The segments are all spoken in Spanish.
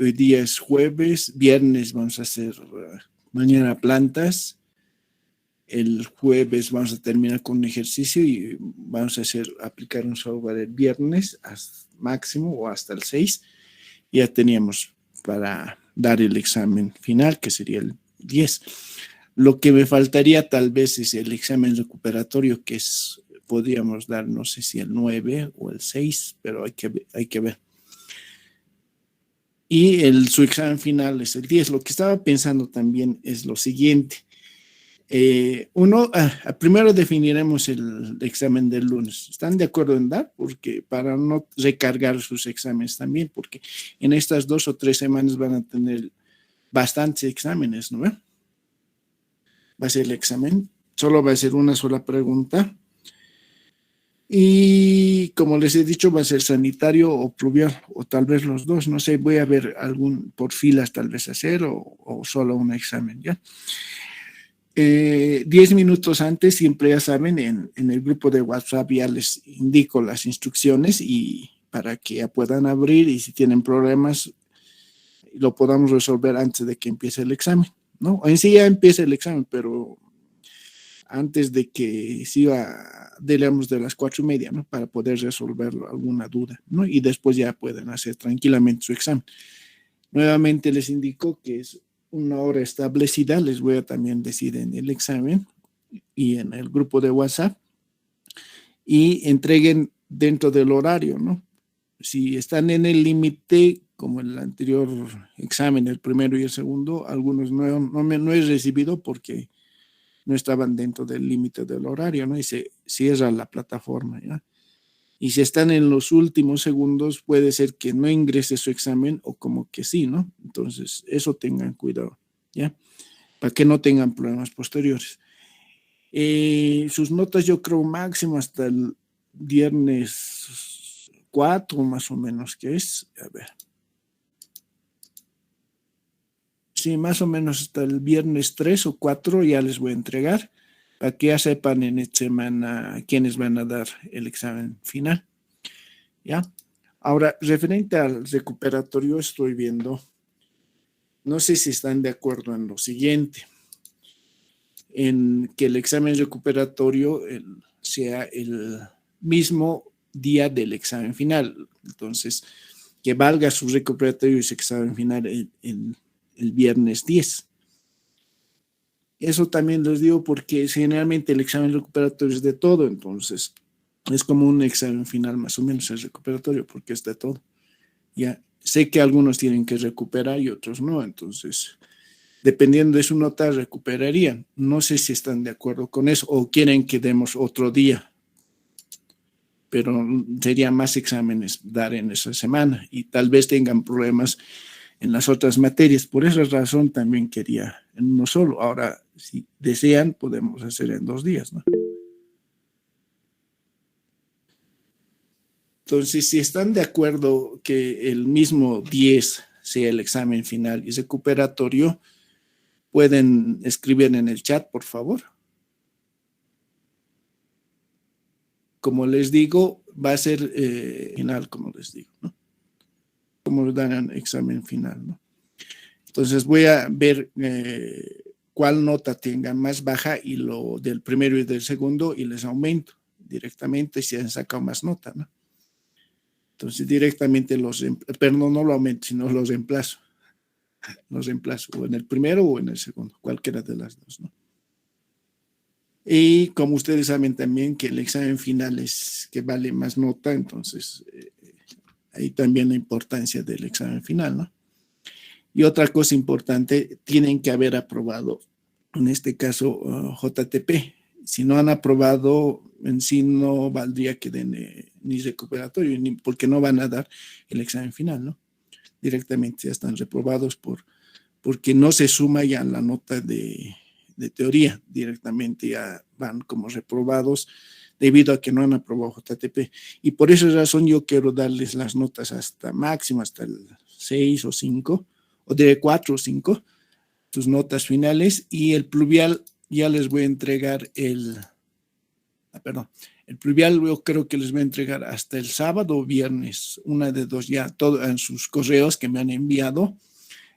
Hoy día es jueves, viernes vamos a hacer mañana plantas, el jueves vamos a terminar con un ejercicio y vamos a aplicar un software el viernes máximo o hasta el 6. Ya teníamos para dar el examen final, que sería el 10. Lo que me faltaría tal vez es el examen recuperatorio, que podríamos dar, no sé si el 9 o el 6, pero hay que ver. Y su examen final es el 10. Lo que estaba pensando también es lo siguiente. Primero definiremos el examen del lunes. ¿Están de acuerdo en dar? Porque para no recargar sus exámenes también, porque en estas 2 o 3 semanas van a tener bastantes exámenes, ¿no? Va a ser el examen, solo va a ser una sola pregunta. Y como les he dicho, va a ser sanitario o pluvial, o tal vez los dos, no sé, voy a ver por filas tal vez hacer o solo un examen, ¿ya? 10 minutos antes, siempre ya saben, en el grupo de WhatsApp ya les indico las instrucciones y para que ya puedan abrir y si tienen problemas lo podamos resolver antes de que empiece el examen, ¿no? En sí ya empieza el examen, pero antes de que siga, digamos, de las 4:30, ¿no? Para poder resolver alguna duda, ¿no? Y después ya pueden hacer tranquilamente su examen. Nuevamente les indico que es una hora establecida, les voy a también decir en el examen y en el grupo de WhatsApp, y entreguen dentro del horario, ¿no? Si están en el límite, como el anterior examen, el primero y el segundo, algunos no he recibido porque no estaban dentro del límite del horario, ¿no? Y se cierra la plataforma, ¿ya? Y si están en los últimos segundos, puede ser que no ingrese su examen o como que sí, ¿no? Entonces, eso tengan cuidado, ¿ya? Para que no tengan problemas posteriores. Sus notas yo creo máximo hasta el viernes 4 más o menos, que es, a ver. Sí, más o menos hasta el viernes 3 o 4 ya les voy a entregar para que ya sepan en esta semana quiénes van a dar el examen final, ¿ya? Ahora, referente al recuperatorio, estoy viendo, no sé si están de acuerdo en lo siguiente, en que el examen recuperatorio sea el mismo día del examen final. Entonces, que valga su recuperatorio y su examen final el viernes 10. Eso también les digo porque generalmente el examen recuperatorio es de todo, entonces es como un examen final más o menos el recuperatorio porque es de todo. Ya sé que algunos tienen que recuperar y otros no, entonces dependiendo de su nota recuperarían. No sé si están de acuerdo con eso o quieren que demos otro día, pero sería más exámenes dar en esa semana y tal vez tengan problemas en las otras materias. Por esa razón también quería en uno solo. Ahora, si desean, podemos hacer en 2 días, ¿no? Entonces, si están de acuerdo que el mismo 10 sea el examen final y recuperatorio, pueden escribir en el chat, por favor. Como les digo, va a ser final, como les digo, ¿no? Como dan examen final, ¿no? Entonces voy a ver cuál nota tenga más baja y lo del primero y del segundo y les aumento directamente si han sacado más nota, ¿no? Entonces directamente perdón, no lo aumento, sino los reemplazo. Los reemplazo o en el primero o en el segundo, cualquiera de las dos, ¿no? Y como ustedes saben también que el examen final es que vale más nota, entonces ahí también la importancia del examen final, ¿no? Y otra cosa importante, tienen que haber aprobado, en este caso, JTP. Si no han aprobado, en sí no valdría que den ni recuperatorio, porque no van a dar el examen final, ¿no? Directamente ya están reprobados porque no se suma ya la nota de teoría, directamente ya van como reprobados debido a que no han aprobado JTP. Y por esa razón yo quiero darles las notas hasta máximo, hasta el 6 o 5, o de 4 o 5, sus notas finales, y el pluvial ya les voy a entregar El pluvial yo creo que les voy a entregar hasta el sábado o viernes, una de dos ya, todo en sus correos que me han enviado.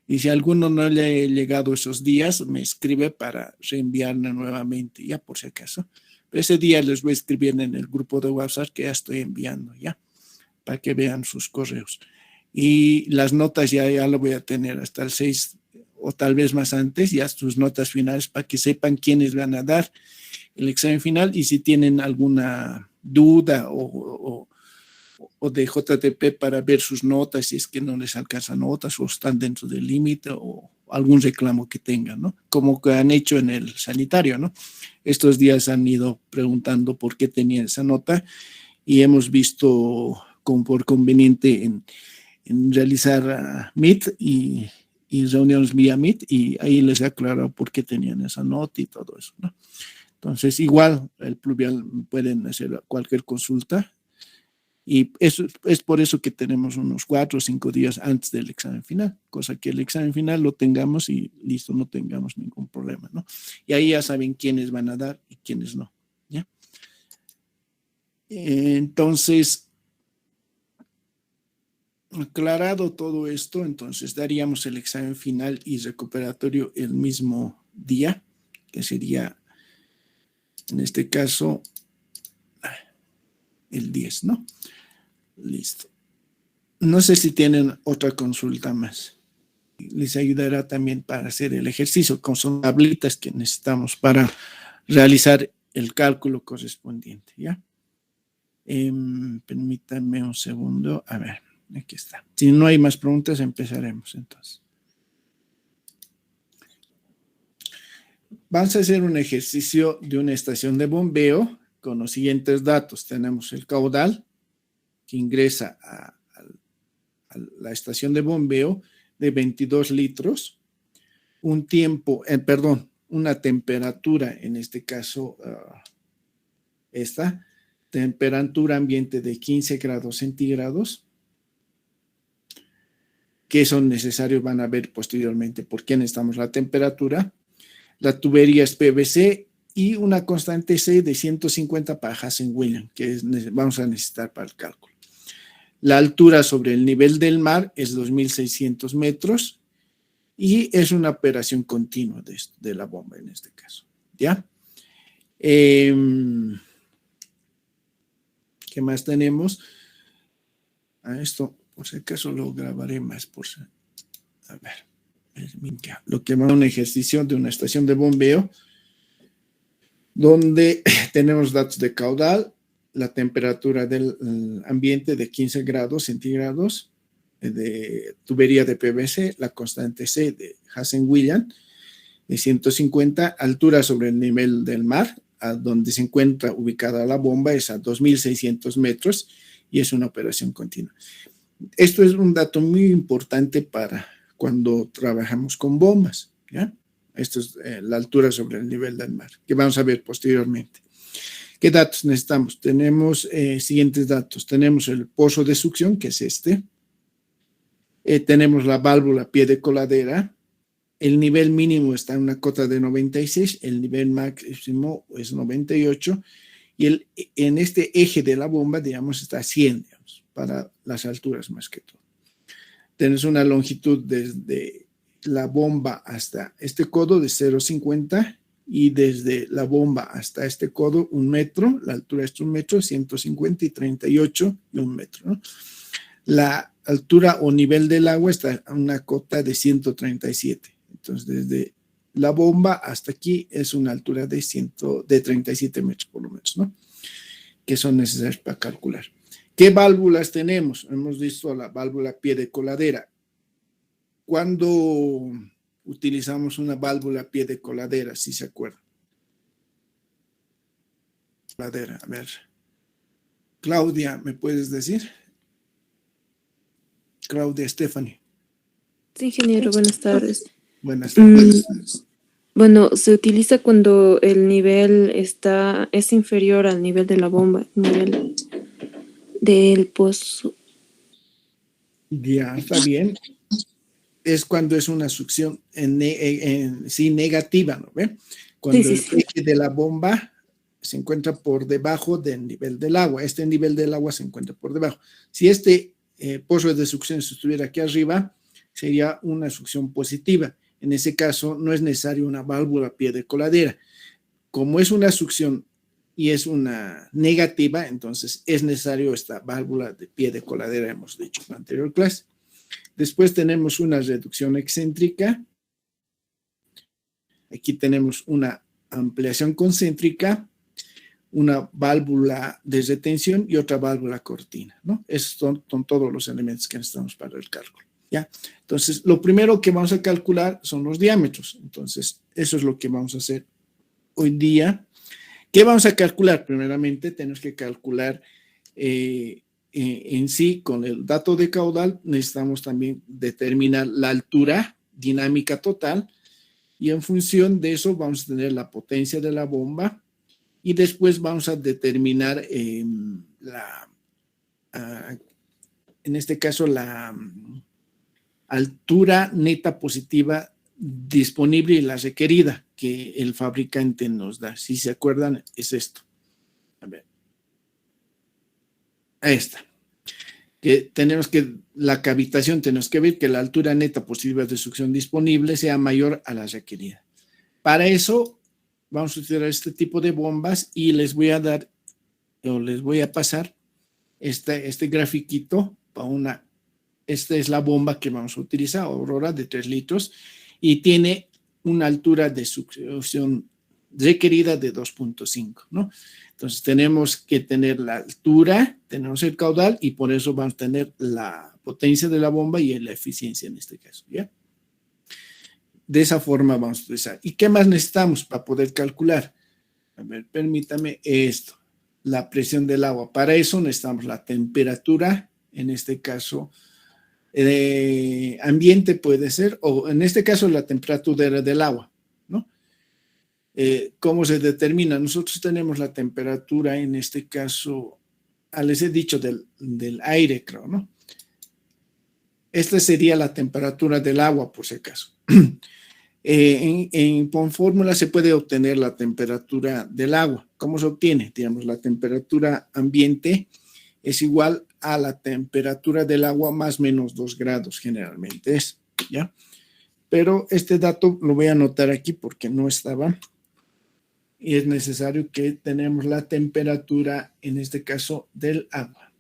Y si a alguno no le ha llegado esos días, me escribe para reenviarla nuevamente, ya por si acaso. Pero ese día les voy a escribir en el grupo de WhatsApp que ya estoy enviando, ya, para que vean sus correos. Y las notas ya lo voy a tener hasta el 6 o tal vez más antes, ya sus notas finales para que sepan quiénes van a dar el examen final y si tienen alguna duda o de JTP para ver sus notas, si es que no les alcanzan notas o están dentro del límite o algún reclamo que tengan, ¿no? Como que han hecho en el sanitario, ¿no? Estos días han ido preguntando por qué tenían esa nota y hemos visto como por conveniente en realizar Meet y reuniones vía Meet y ahí les he aclarado por qué tenían esa nota y todo eso, ¿no? Entonces, igual el pluvial pueden hacer cualquier consulta y eso es por eso que tenemos unos 4 o 5 días antes del examen final, cosa que el examen final lo tengamos y listo, no tengamos ningún problema, ¿no? Y ahí ya saben quiénes van a dar y quiénes no, ¿ya? Entonces, aclarado todo esto, entonces daríamos el examen final y recuperatorio el mismo día, que sería, en este caso, el 10, ¿no? Listo. No sé si tienen otra consulta más. Les ayudará también para hacer el ejercicio con son tablitas que necesitamos para realizar el cálculo correspondiente, ¿ya? Permítanme un segundo. A ver, aquí está. Si no hay más preguntas, empezaremos entonces. Vamos a hacer un ejercicio de una estación de bombeo con los siguientes datos. Tenemos el caudal que ingresa a la estación de bombeo de 22 litros, un tiempo, una temperatura, en este caso, esta temperatura ambiente de 15 grados centígrados, que son necesarios, van a ver posteriormente por qué necesitamos la temperatura. La tubería es PVC y una constante C de 150 para Hazen-Williams, que vamos a necesitar para el cálculo. La altura sobre el nivel del mar es 2.600 metros y es una operación continua de la bomba en este caso, ¿ya? ¿Qué más tenemos? Esto, por si acaso, lo grabaré más. A ver, lo que va a un ejercicio de una estación de bombeo donde tenemos datos de caudal, la temperatura del ambiente de 15 grados centígrados, de tubería de PVC, la constante C de Hazen-Williams de 150, altura sobre el nivel del mar, a donde se encuentra ubicada la bomba es a 2.600 metros y es una operación continua. Esto es un dato muy importante para cuando trabajamos con bombas, ¿ya? Esto es la altura sobre el nivel del mar, que vamos a ver posteriormente. ¿Qué datos necesitamos? Tenemos siguientes datos. Tenemos el pozo de succión, que es este. Tenemos la válvula pie de coladera. El nivel mínimo está en una cota de 96, el nivel máximo es 98, y en este eje de la bomba, digamos, está a 100, digamos, para las alturas más que todo. Tenemos una longitud desde la bomba hasta este codo de 0,50 y desde la bomba hasta este codo 1 metro, la altura es 1 metro, 150 y 38 y 1 metro, ¿no? La altura o nivel del agua está a una cota de 137. Entonces, desde la bomba hasta aquí es una altura de 37 metros por lo menos, ¿no? Que son necesarios para calcular. ¿Qué válvulas tenemos? Hemos visto la válvula pie de coladera. ¿Cuándo utilizamos una válvula pie de coladera, si se acuerdan? Coladera, a ver. Claudia, ¿me puedes decir? Claudia Stephanie. Sí, ingeniero, buenas tardes. Buenas tardes. Bueno, se utiliza cuando el nivel es inferior al nivel de la bomba, nivel del pozo. Ya, está bien. Es cuando es una succión sí negativa, ¿no ve? Cuando Sí. el eje de la bomba se encuentra por debajo del nivel del agua. Este nivel del agua se encuentra por debajo. Si este pozo de succión estuviera aquí arriba, sería una succión positiva. En ese caso, no es necesario una válvula a pie de coladera. Como es una succión y es una negativa, entonces es necesario esta válvula de pie de coladera, hemos dicho en la anterior clase. Después tenemos una reducción excéntrica. Aquí tenemos una ampliación concéntrica, una válvula de retención y otra válvula cortina, ¿no? Esos son todos los elementos que necesitamos para el cálculo, ¿ya? Entonces, lo primero que vamos a calcular son los diámetros. Entonces, eso es lo que vamos a hacer hoy día. ¿Qué vamos a calcular? Primeramente, tenemos que calcular en sí, con el dato de caudal, necesitamos también determinar la altura dinámica total y en función de eso vamos a tener la potencia de la bomba y después vamos a determinar en este caso la altura neta positiva disponible y la requerida que el fabricante nos da. Si se acuerdan, es esto. A ver. Ahí está. Que la cavitación tenemos que ver que la altura neta positiva de succión disponible sea mayor a la requerida. Para eso vamos a utilizar este tipo de bombas y les voy a pasar este grafiquito para esta es la bomba que vamos a utilizar, Aurora, de 3 litros, y tiene una altura de succión requerida de 2.5, ¿no? Entonces tenemos que tener la altura, tenemos el caudal y por eso vamos a tener la potencia de la bomba y la eficiencia en este caso, ¿ya? De esa forma vamos a utilizar. ¿Y qué más necesitamos para poder calcular? A ver, permítame esto, la presión del agua. Para eso necesitamos la temperatura, en este caso, ambiente puede ser, o en este caso la temperatura del agua, ¿no? ¿Cómo se determina? Nosotros tenemos la temperatura, en este caso, les he dicho del aire, creo, ¿no? Esta sería la temperatura del agua, por si acaso. Con fórmula se puede obtener la temperatura del agua. ¿Cómo se obtiene? Digamos, la temperatura ambiente es igual a la temperatura del agua más menos 2 grados, generalmente es, ¿ya? Pero este dato lo voy a anotar aquí porque no estaba. Y es necesario que tenemos la temperatura, en este caso, del agua.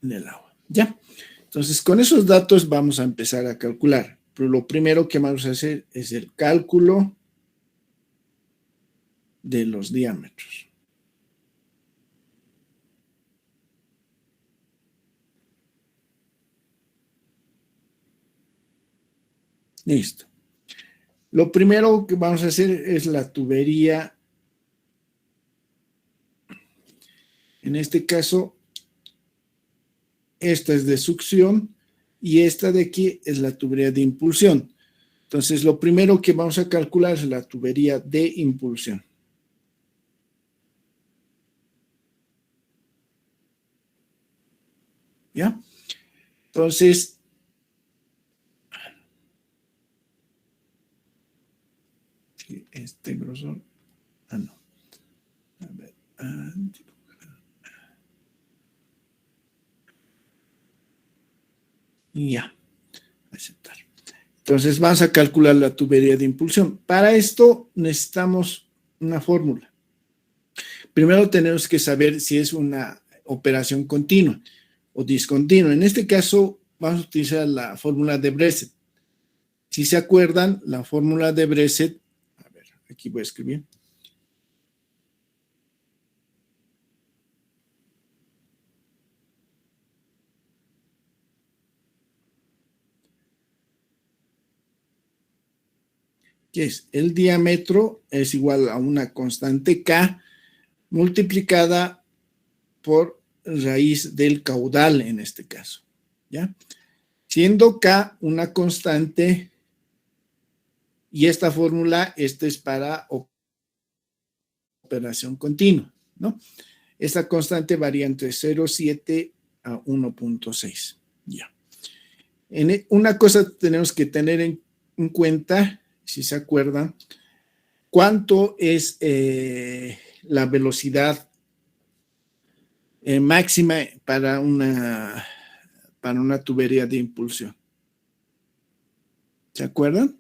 Del agua, ¿ya? Entonces, con esos datos vamos a empezar a calcular. Pero lo primero que vamos a hacer es el cálculo de los diámetros. Listo. Lo primero que vamos a hacer es la tubería. En este caso, esta es de succión y esta de aquí es la tubería de impulsión. Entonces, lo primero que vamos a calcular es la tubería de impulsión. ¿Ya? Entonces, este grosor, no. A ver, ya, aceptar. Entonces, vamos a calcular la tubería de impulsión. Para esto necesitamos una fórmula. Primero tenemos que saber si es una operación continua o discontinua. En este caso, vamos a utilizar la fórmula de Breset. Si se acuerdan, la fórmula de Breset, a ver, aquí voy a escribir. Que es el diámetro es igual a una constante K multiplicada por raíz del caudal en este caso, ¿ya? Siendo K una constante y esta fórmula, esta es para operación continua, ¿no? Esta constante varía entre 0,7 a 1,6, ya. Una cosa tenemos que tener en cuenta, si se acuerdan, cuánto es la velocidad máxima para una tubería de impulsión. ¿Se acuerdan?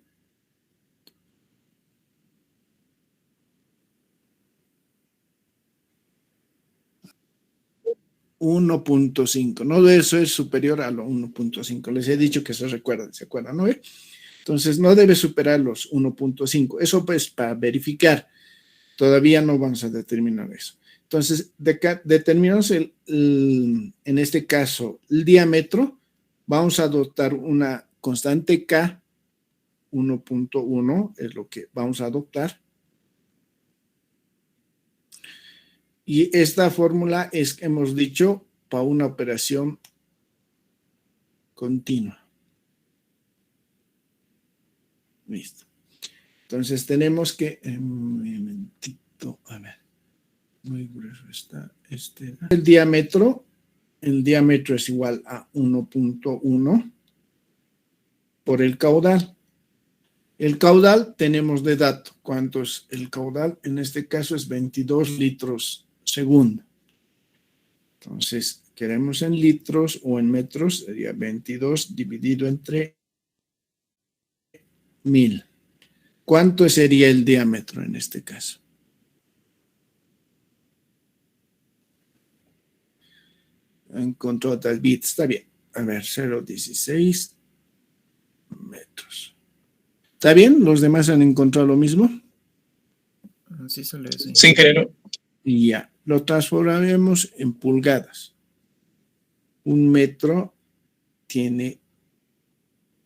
$1.5, no, eso es superior a lo 1.5. Les he dicho que se acuerdan, ¿no? Entonces no debe superar los 1.5. Eso pues para verificar. Todavía no vamos a determinar eso. Entonces, determinamos en este caso el diámetro. Vamos a adoptar una constante K, 1.1 es lo que vamos a adoptar. Y esta fórmula es que hemos dicho para una operación continua. Listo. Entonces tenemos que, un momentito, a ver, muy grueso está este. El diámetro es igual a 1.1 por el caudal. El caudal tenemos de dato. ¿Cuánto es el caudal? En este caso es 22 litros segundo. Entonces, queremos en litros o en metros, sería 22 dividido entre 1000. ¿Cuánto sería el diámetro en este caso? Encontró tal bit, está bien. A ver, 0.16 metros. ¿Está bien? ¿Los demás han encontrado lo mismo? Sí, solo eso. Sí, ingeniero. Y ya, lo transformaremos en pulgadas. Un metro tiene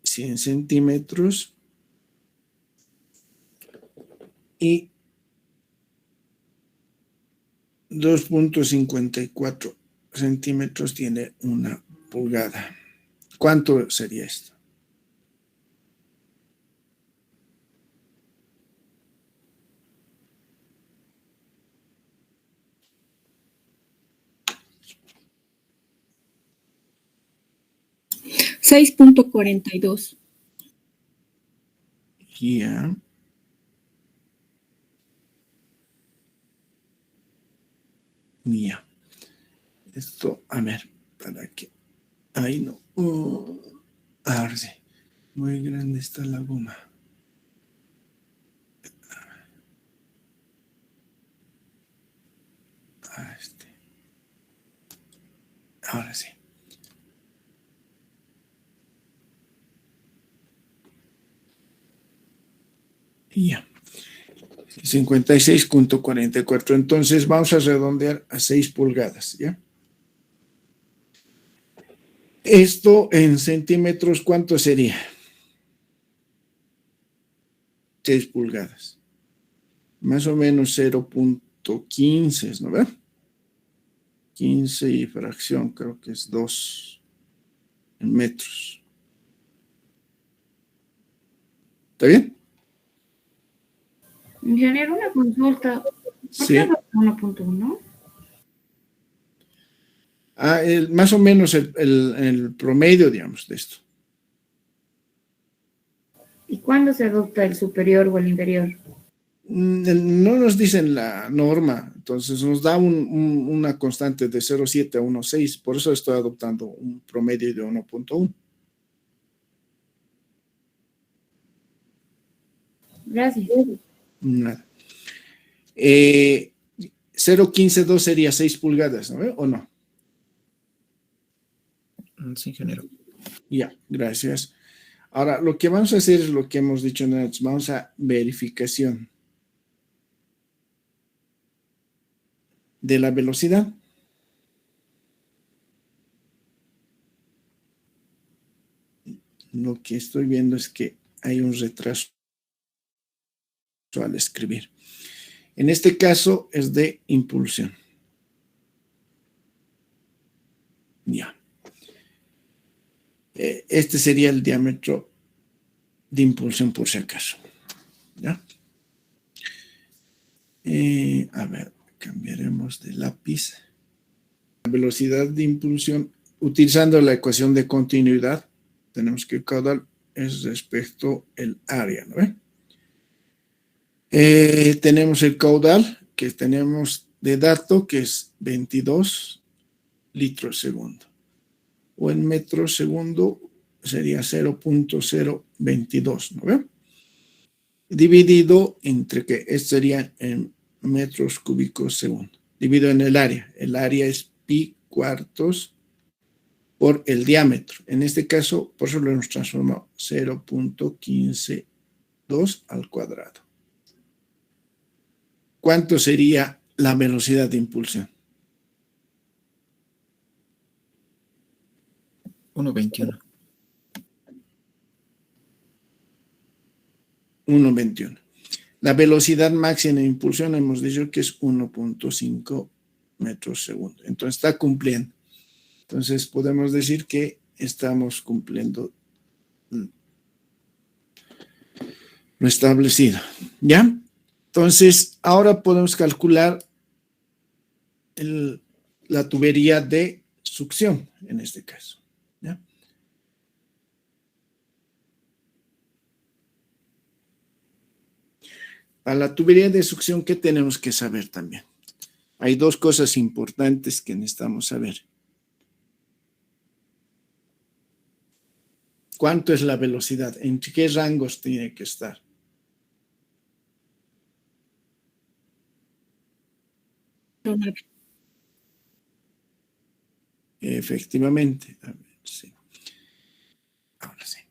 100 centímetros y 2.54 centímetros tiene una pulgada. ¿Cuánto sería esto? $6.42. Ya. Ya. Esto, a ver, para que. Ahí no. A ver, sí. Muy grande está la goma. Ahora sí. Y ya. 56.44. Entonces vamos a redondear a 6 pulgadas, ¿ya? Esto en centímetros, ¿cuánto sería? 6 pulgadas. Más o menos 0.15, ¿no ve? 15 y fracción, creo que es 2 en metros. ¿Está bien? Ingeniero, una consulta. ¿Por Sí. qué 1.1? Más o menos el promedio, digamos, de esto. ¿Y cuándo se adopta el superior o el inferior? No nos dicen la norma, entonces nos da una constante de 0.7 a 1.6, por eso estoy adoptando un promedio de 1.1. Gracias. Nada. 0.15.2 sería 6 pulgadas, ¿no? ¿O no? Sí, ingeniero. Ya, gracias. Ahora, lo que vamos a hacer es lo que hemos dicho antes, vamos a verificación de la velocidad. Lo que estoy viendo es que hay un retraso al escribir. En este caso es de impulsión. Ya. Este sería el diámetro de impulsión por si acaso. ¿Ya? A ver, cambiaremos de lápiz. La velocidad de impulsión utilizando la ecuación de continuidad. tenemos que el caudal es respecto al área, ¿no ve? Tenemos el caudal que tenemos de dato, que es 22 litros segundo. O en metros segundo sería 0.022, ¿no ve? Dividido entre que esto sería en metros cúbicos segundo. Dividido en el área. El área es pi cuartos por el diámetro. En este caso, por eso lo hemos transformado 0.152 al cuadrado. ¿Cuánto sería la velocidad de impulsión? 1.21. 1.21. La velocidad máxima de impulsión hemos dicho que es 1.5 metros segundo. Entonces está cumpliendo. Entonces podemos decir que estamos cumpliendo lo establecido. ¿Ya? Entonces ahora podemos calcular la tubería de succión en este caso. ¿Ya? Para la tubería de succión, ¿qué tenemos que saber también? Hay dos cosas importantes que necesitamos saber. ¿Cuánto es la velocidad? ¿En qué rangos tiene que estar? Efectivamente. A ver, sí. Ahora sí.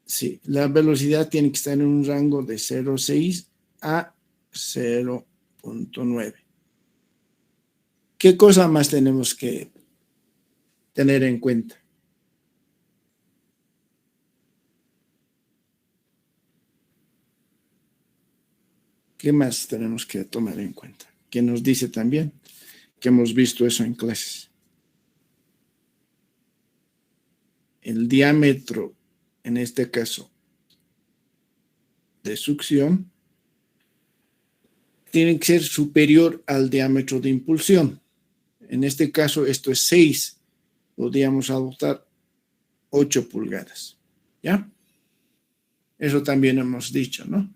Sí, la velocidad tiene que estar en un rango de 0.6 a 0.9. ¿Qué cosa más tenemos que tener en cuenta? ¿Qué más tenemos que tomar en cuenta? ¿Qué nos dice también? Que hemos visto eso en clases. El diámetro, en este caso, de succión, tiene que ser superior al diámetro de impulsión. En este caso, esto es 6. Podríamos adoptar 8 pulgadas. ¿Ya? Eso también hemos dicho, ¿no?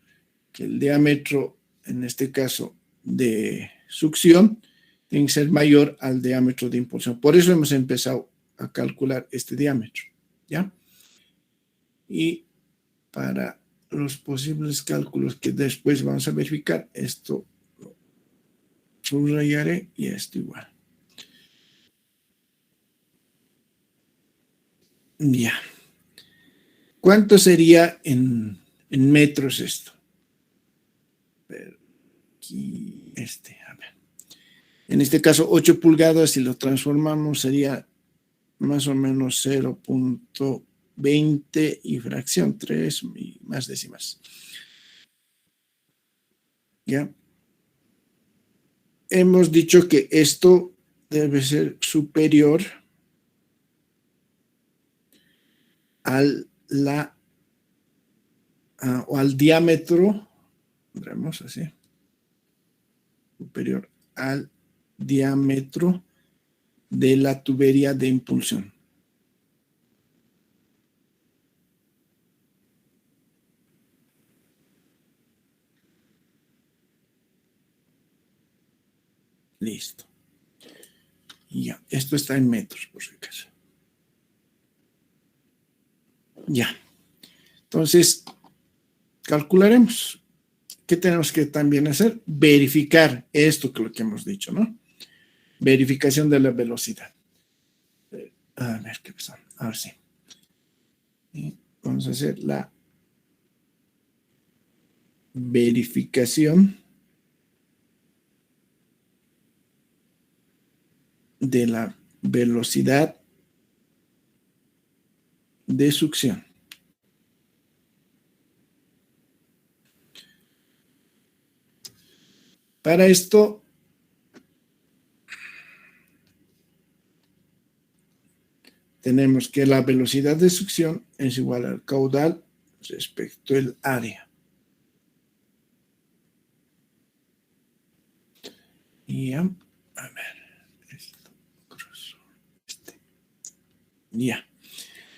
Que el diámetro, en este caso, de succión, tiene que ser mayor al diámetro de impulsión. Por eso hemos empezado a calcular este diámetro. ¿Ya? Y para los posibles cálculos que después vamos a verificar, esto lo subrayaré y esto igual. Ya. ¿Cuánto sería en metros esto? Aquí, a ver. En este caso, 8 pulgadas, si lo transformamos, sería más o menos 0.20 y fracción 3 y más décimas. ¿Ya? Hemos dicho que esto debe ser superior al diámetro, veremos así, superior al diámetro de la tubería de impulsión. Listo. Ya, esto está en metros, por si acaso. Ya. Entonces, calcularemos. ¿Qué tenemos que también hacer? Verificar esto que lo que hemos dicho, ¿no? Verificación de la velocidad. A ver qué pasa. Ahora sí. Y vamos a hacer la verificación de la velocidad de succión. Para esto, tenemos que la velocidad de succión es igual al caudal respecto al área. Y ya, a ver, esto, ya.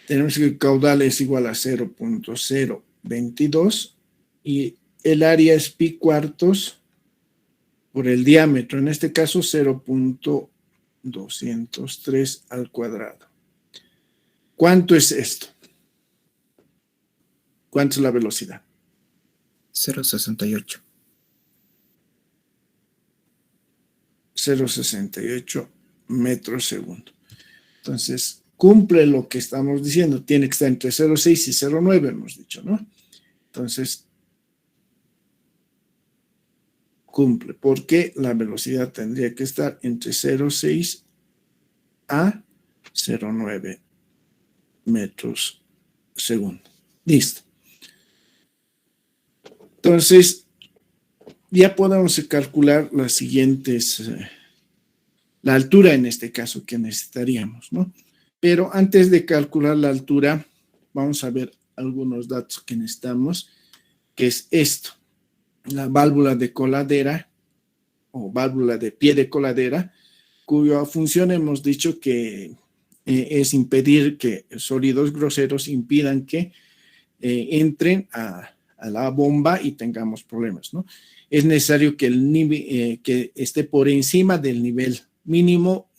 tenemos que el caudal es igual a 0.022 y el área es pi cuartos por el diámetro, en este caso 0.203 al cuadrado. ¿Cuánto es esto? ¿Cuánto es la velocidad? 0.68. 0.68 metros segundo. Entonces, cumple lo que estamos diciendo. Tiene que estar entre 0.6 y 0.9, hemos dicho, ¿no? Entonces, cumple, porque la velocidad tendría que estar entre 0.6 a 0.9 metros segundo. Listo. Entonces, ya podemos calcular las siguientes, la altura en este caso que necesitaríamos, ¿no? Pero antes de calcular la altura, vamos a ver algunos datos que necesitamos, que es esto, la válvula de coladera o válvula de pie de coladera, cuya función hemos dicho que es impedir que sólidos groseros impidan que entren a la bomba y tengamos problemas, ¿no? Es necesario que el nivel que esté por encima del nivel mínimo,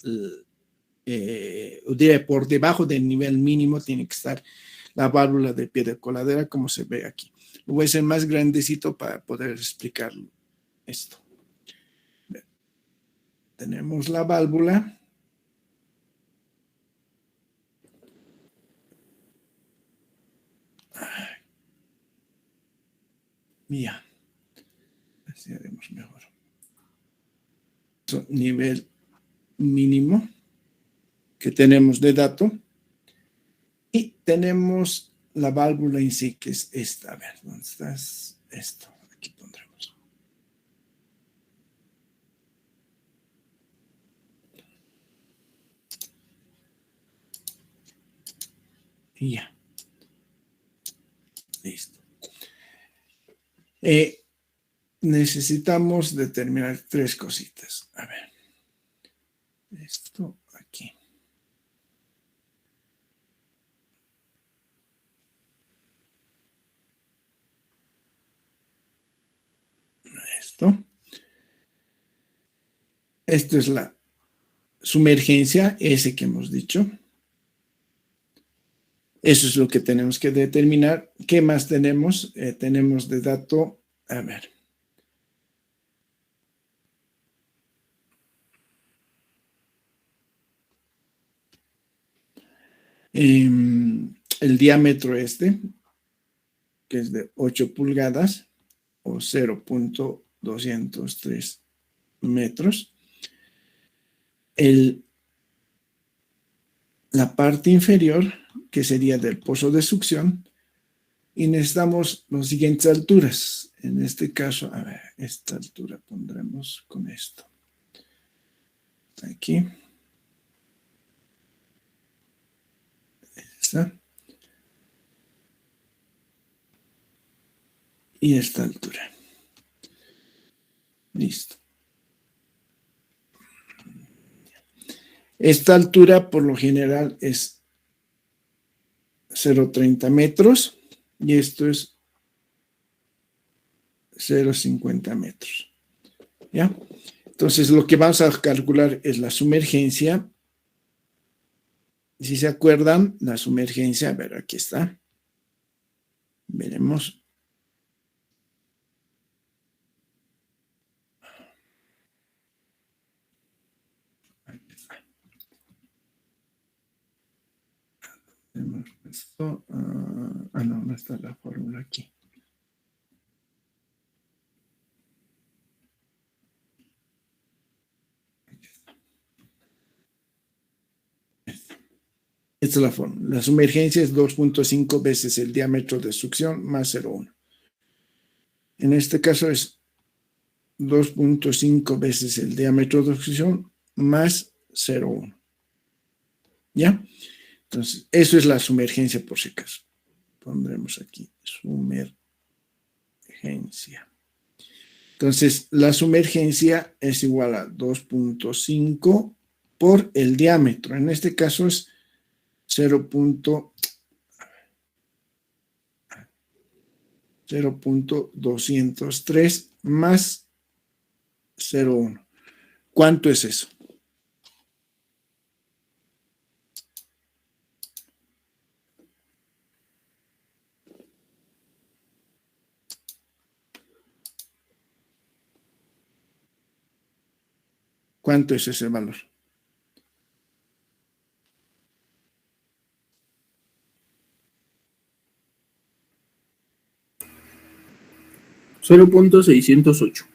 por debajo del nivel mínimo tiene que estar la válvula de pie de coladera, como se ve aquí. Lo voy a hacer más grandecito para poder explicar esto. Tenemos la válvula. Ya. Así haremos mejor. Nivel mínimo que tenemos de dato. Y tenemos la válvula en sí, que es esta. A ver, ¿dónde está esto? Aquí pondremos. Y ya. Listo. Necesitamos determinar tres cositas. A ver. Esto aquí. Esto es la sumergencia, ese que hemos dicho. Eso es lo que tenemos que determinar. ¿Qué más tenemos? Tenemos de dato, a ver. El diámetro que es de 8 pulgadas o 0.203 metros. La parte inferior, que sería del pozo de succión, y necesitamos las siguientes alturas. En este caso, a ver, esta altura pondremos con esto. Aquí. Esta. Y esta altura. Listo. Esta altura por lo general es 0.30 metros y esto es 0.50 metros. ¿Ya? Entonces lo que vamos a calcular es la sumergencia. Si se acuerdan, la sumergencia, a ver, aquí está. Veremos. Esto, no está la fórmula aquí. Esta es la fórmula. La sumergencia es 2.5 veces el diámetro de succión más 0.1. En este caso es 2.5 veces el diámetro de succión más 0.1. ¿Ya? Entonces, eso es la sumergencia por si acaso. Pondremos aquí sumergencia. Entonces, la sumergencia es igual a 2.5 por el diámetro. En este caso es 0.0 0.203 más 0.1. ¿Cuánto es eso? ¿Cuánto es ese valor? $0.608.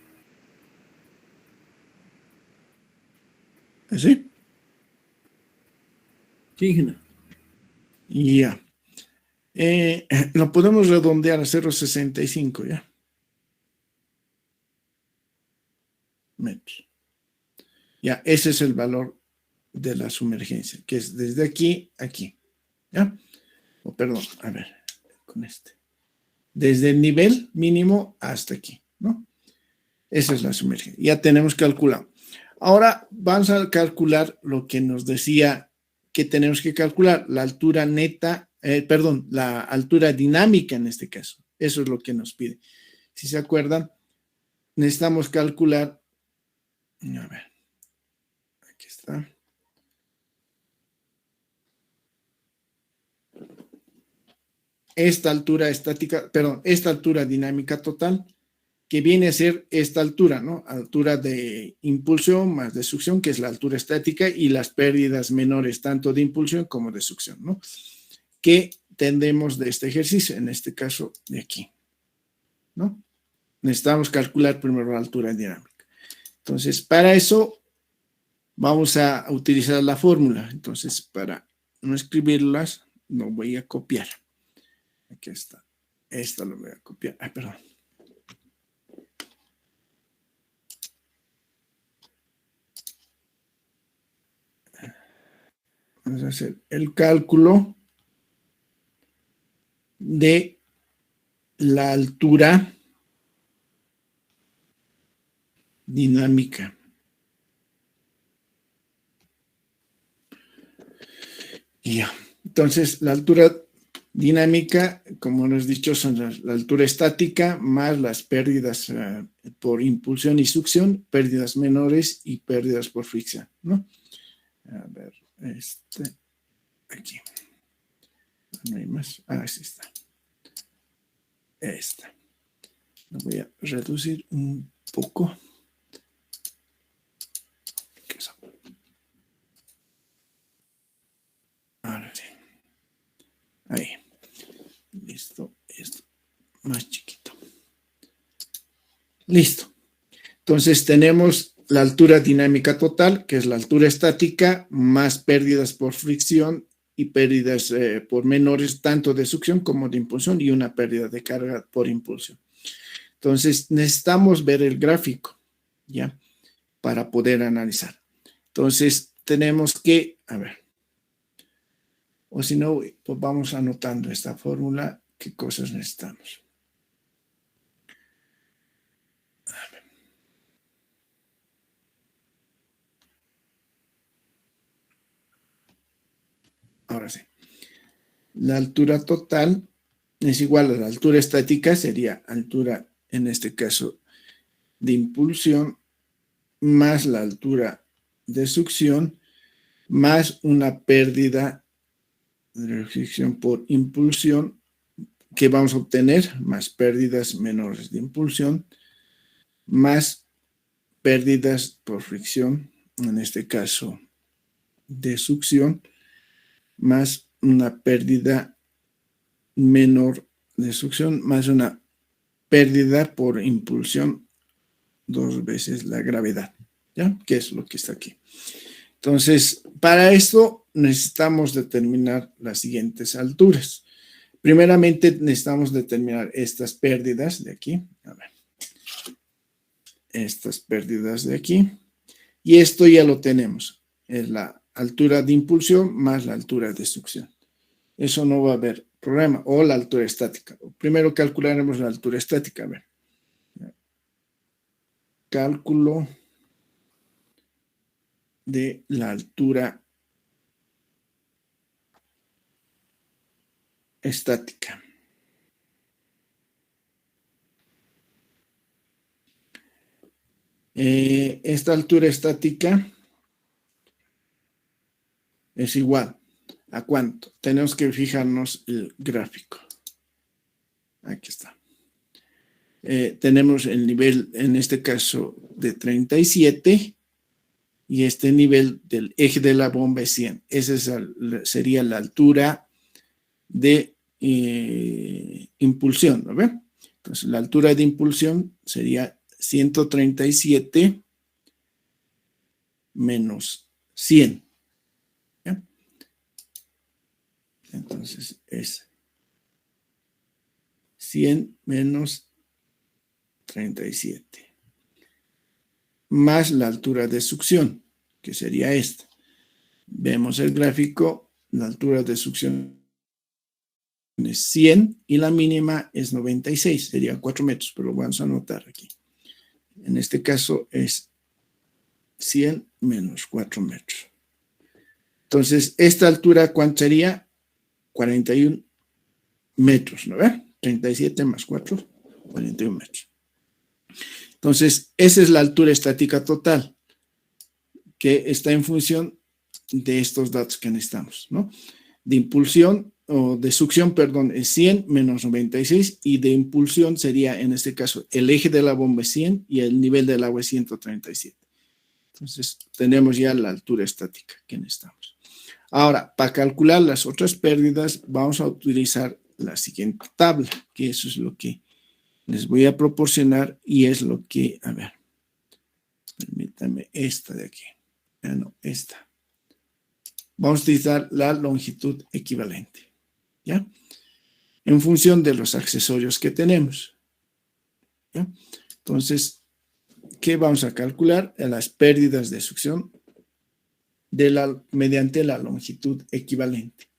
¿Así? Sí, ingeniero. Ya. Lo podemos redondear a 0.65, ¿ya? Metros. Ya, ese es el valor de la sumergencia, que es desde aquí a aquí, ¿ya? Perdón, a ver, con este. Desde el nivel mínimo hasta aquí, ¿no? Esa es la sumergencia. Ya tenemos calculado. Ahora vamos a calcular lo que nos decía que tenemos que calcular, la altura neta, la altura dinámica en este caso. Eso es lo que nos pide. Si se acuerdan, necesitamos calcular, a ver, aquí está. Esta altura estática, perdón, esta altura dinámica total, que viene a ser esta altura, ¿no? Altura de impulsión más de succión, que es la altura estática, y las pérdidas menores tanto de impulsión como de succión, ¿no? Que tendremos de este ejercicio, en este caso de aquí, ¿no? Necesitamos calcular primero la altura dinámica. Entonces, para eso vamos a utilizar la fórmula. Entonces, para no escribirlas, lo voy a copiar. Aquí está. Esta lo voy a copiar. Perdón. Vamos a hacer el cálculo de la altura dinámica. Ya. Entonces, la altura dinámica, como nos he dicho, son la altura estática más las pérdidas por impulsión y succión, pérdidas menores y pérdidas por fricción, ¿no? A ver, aquí. No hay más. Así está. Esta. Lo voy a reducir un poco. Ahora sí. Ahí. Listo. Esto más chiquito. Listo. Entonces tenemos la altura dinámica total, que es la altura estática, más pérdidas por fricción y pérdidas por menores, tanto de succión como de impulsión, y una pérdida de carga por impulsión. Entonces necesitamos ver el gráfico, ¿ya? Para poder analizar. Entonces tenemos que, a ver, o si no, pues vamos anotando esta fórmula, qué cosas necesitamos. Ahora sí. La altura total es igual a la altura estática, sería altura, en este caso, de impulsión, más la altura de succión, más una pérdida de fricción por impulsión, que vamos a obtener, más pérdidas menores de impulsión, más pérdidas por fricción, en este caso, de succión, más una pérdida menor de succión, más una pérdida por impulsión, 2 veces la gravedad, ¿ya? Que es lo que está aquí. Entonces, para esto necesitamos determinar las siguientes alturas. Primeramente, necesitamos determinar estas pérdidas de aquí. A ver. Estas pérdidas de aquí. Y esto ya lo tenemos. Es la altura de impulsión más la altura de succión. Eso no va a haber problema. O la altura estática. Primero calcularemos la altura estática. A ver. Cálculo de la altura estática. Esta altura estática es igual a ¿cuánto? Tenemos que fijarnos el gráfico. Aquí está. Tenemos el nivel, en este caso, de 37 y este nivel del eje de la bomba es 100. Esa sería la altura de impulsión, ¿no ve? Entonces, la altura de impulsión sería 137 menos 100. ¿Ya? Entonces, es 100 menos 37. Más la altura de succión, que sería esta. Vemos el gráfico, la altura de succión es 100 y la mínima es 96, sería 4 metros, pero lo vamos a anotar aquí. En este caso es 100 menos 4 metros. Entonces, esta altura, ¿cuánto sería? 41 metros, ¿no ve? 37 más 4, 41 metros. Entonces, esa es la altura estática total, que está en función de estos datos que necesitamos, ¿no? De impulsión, o de succión, perdón, es 100 menos 96, y de impulsión sería, en este caso, el eje de la bomba es 100 y el nivel del agua es 137. Entonces, tenemos ya la altura estática que necesitamos. Ahora, para calcular las otras pérdidas, vamos a utilizar la siguiente tabla, que eso es lo que les voy a proporcionar y es lo que, a ver, permítame esta de aquí, no, esta. Vamos a utilizar la longitud equivalente, ¿ya? En función de los accesorios que tenemos, ¿ya? Entonces, ¿qué vamos a calcular? Las pérdidas de succión mediante la longitud equivalente.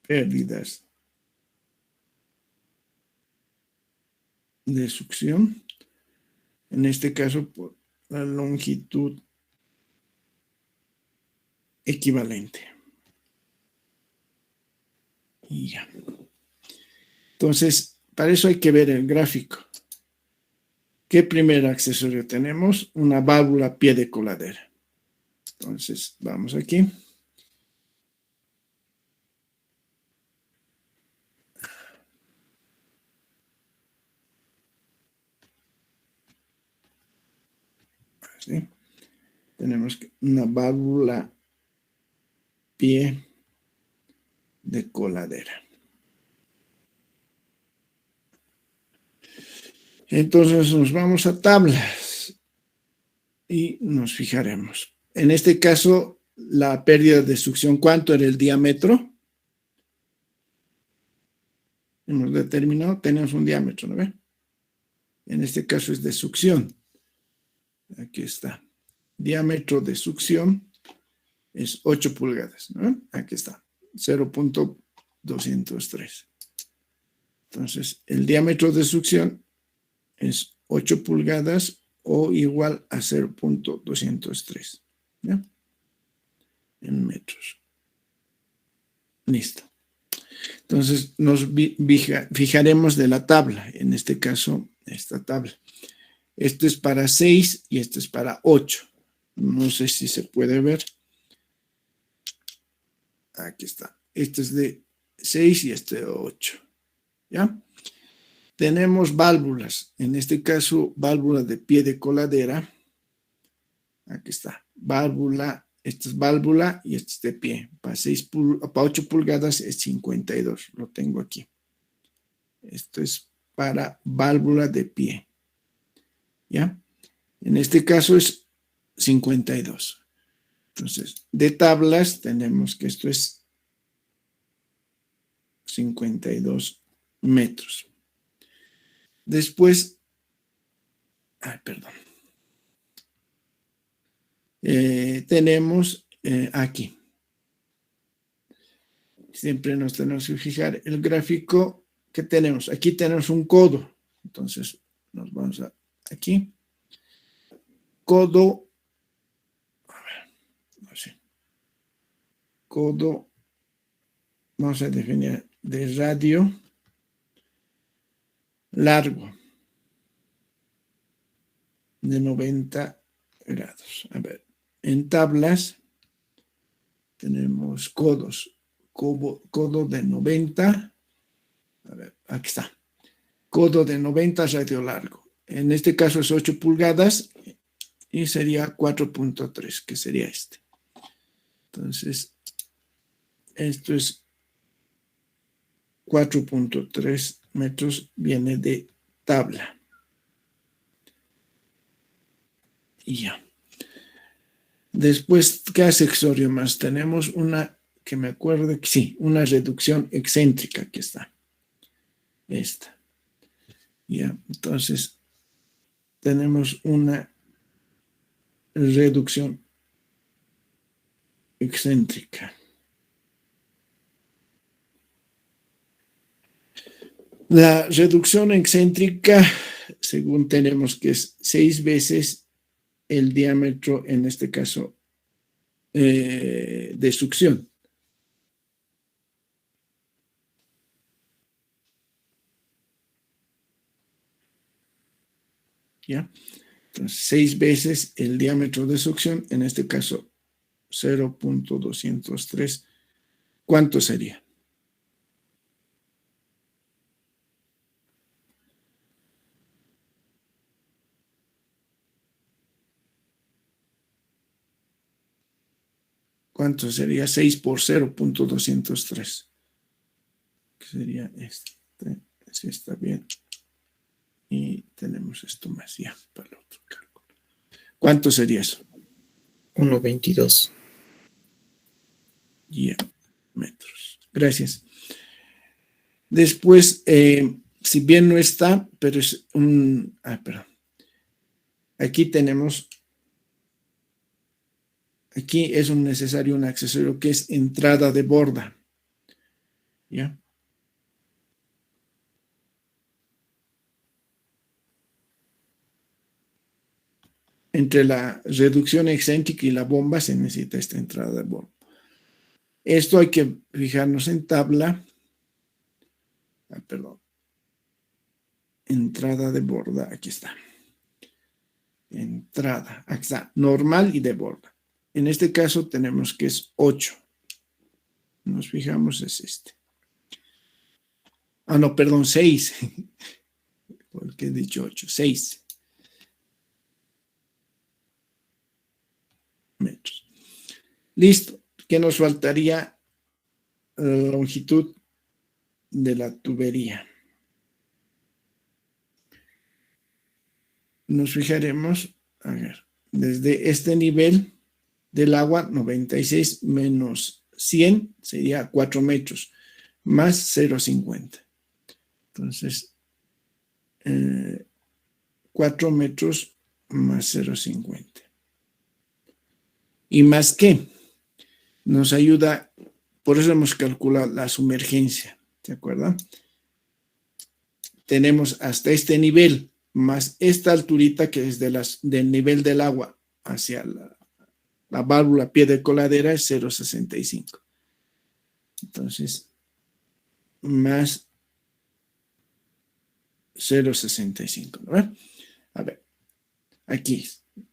Pérdidas de succión, en este caso por la longitud equivalente. Y ya. Entonces, para eso hay que ver el gráfico. ¿Qué primer accesorio tenemos? Una válvula pie de coladera. Entonces, vamos aquí. ¿Sí? Tenemos una válvula pie de coladera. Entonces nos vamos a tablas y nos fijaremos. En este caso, la pérdida de succión, ¿cuánto era el diámetro? Hemos determinado, tenemos un diámetro, ¿no ve? En este caso es de succión. Aquí está. Diámetro de succión es 8 pulgadas, ¿no? Aquí está, 0.203. Entonces, el diámetro de succión es 8 pulgadas o igual a 0.203, ¿ya? En metros. Listo. Entonces, nos fijaremos de la tabla, en este caso, esta tabla. Esto es para 6 y esto es para 8. No sé si se puede ver. Aquí está. Este es de 6 y este de 8. ¿Ya? Tenemos válvulas. En este caso, válvula de pie de coladera. Aquí está. Válvula. Esta es válvula y este es de pie. Para 8 pulgadas es 52. Lo tengo aquí. Esto es para válvula de pie. ¿Ya? En este caso es 52. Entonces, de tablas tenemos que esto es 52 metros. Después, perdón. Tenemos aquí. Siempre nos tenemos que fijar el gráfico que tenemos. Aquí tenemos un codo. Entonces, nos vamos a aquí. Codo. A ver, no sé. codo, vamos a definir de radio largo de 90 grados. A ver, en tablas tenemos codos, codo de 90, a ver, aquí está, codo de 90 radio largo. En este caso es 8 pulgadas y sería 4.3, que sería este. Entonces, esto es 4.3 metros, viene de tabla. Y ya. Después, ¿qué accesorio más? Tenemos una, que me acuerdo que sí, una reducción excéntrica que está. Esta. Ya, entonces, tenemos una reducción excéntrica. La reducción excéntrica, según tenemos que es 6 veces el diámetro, en este caso, de succión. ¿Ya? Entonces, 6 veces el diámetro de succión, en este caso, 0.203. ¿Cuánto sería? ¿Cuánto sería 6 por 0.203? ¿Qué sería este? Si está bien. Y tenemos esto más ya para el otro cálculo. ¿Cuánto sería eso? 1.22. Ya, metros. Gracias. Después, si bien no está, pero es un... perdón. Aquí tenemos... Aquí es necesario un accesorio que es entrada de borda. ¿Ya? Entre la reducción excéntrica y la bomba se necesita esta entrada de borda. Esto hay que fijarnos en tabla. Perdón. Entrada de borda, aquí está. Entrada, aquí está, normal y de borda. En este caso tenemos que es 8. Nos fijamos, es este. No, perdón, 6. Porque he dicho 8, 6 metros. Listo. ¿Qué nos faltaría? La longitud de la tubería. Nos fijaremos, a ver, desde este nivel del agua, 96 menos 100 sería 4 metros, más 0,50. Entonces, 4 metros más 0,50. ¿Y más qué? Nos ayuda, por eso hemos calculado la sumergencia, ¿de acuerdo? Tenemos hasta este nivel, más esta alturita que es del nivel del agua hacia la válvula pie de coladera es 0,65. Entonces, más 0,65, ¿no? A ver, aquí,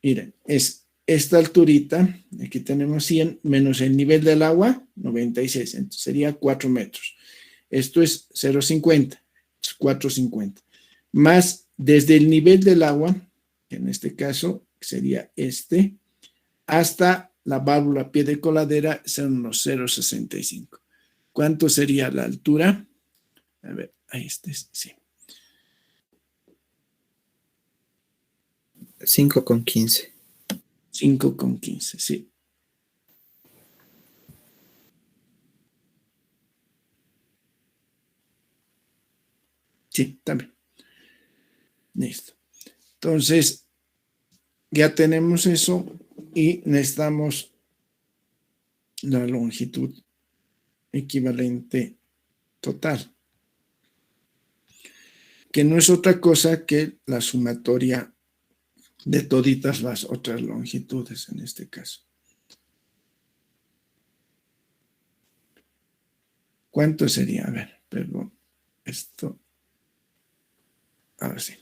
miren, es esta alturita, aquí tenemos 100, menos el nivel del agua, 96, entonces sería 4 metros. Esto es 0,50, es 4,50. Más desde el nivel del agua, que en este caso sería este, hasta la válvula pie de coladera son unos 0,65. ¿Cuánto sería la altura? A ver, ahí está, sí. 5,15. 5,15, sí. Sí, también. Listo. Entonces, ya tenemos eso y necesitamos la longitud equivalente total, que no es otra cosa que la sumatoria de toditas las otras longitudes en este caso. ¿Cuánto sería? A ver, perdón. Esto. Ahora sí.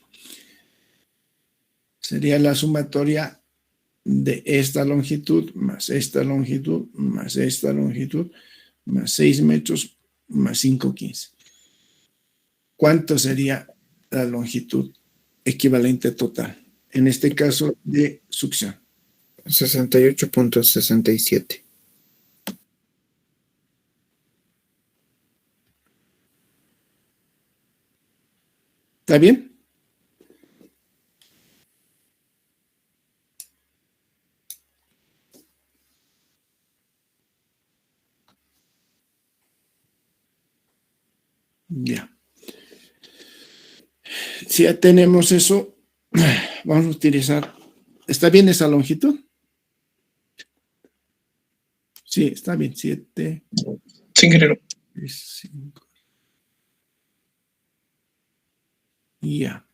Sería la sumatoria de esta longitud más esta longitud más esta longitud más 6 metros más 5,15. ¿Cuánto sería la longitud equivalente total? En este caso de succión. 68.67. ¿Está bien? Ya. Si ya tenemos eso, vamos a utilizar. ¿Está bien esa longitud? Sí, está bien. 7, Sí, ingeniero. 5. Ya.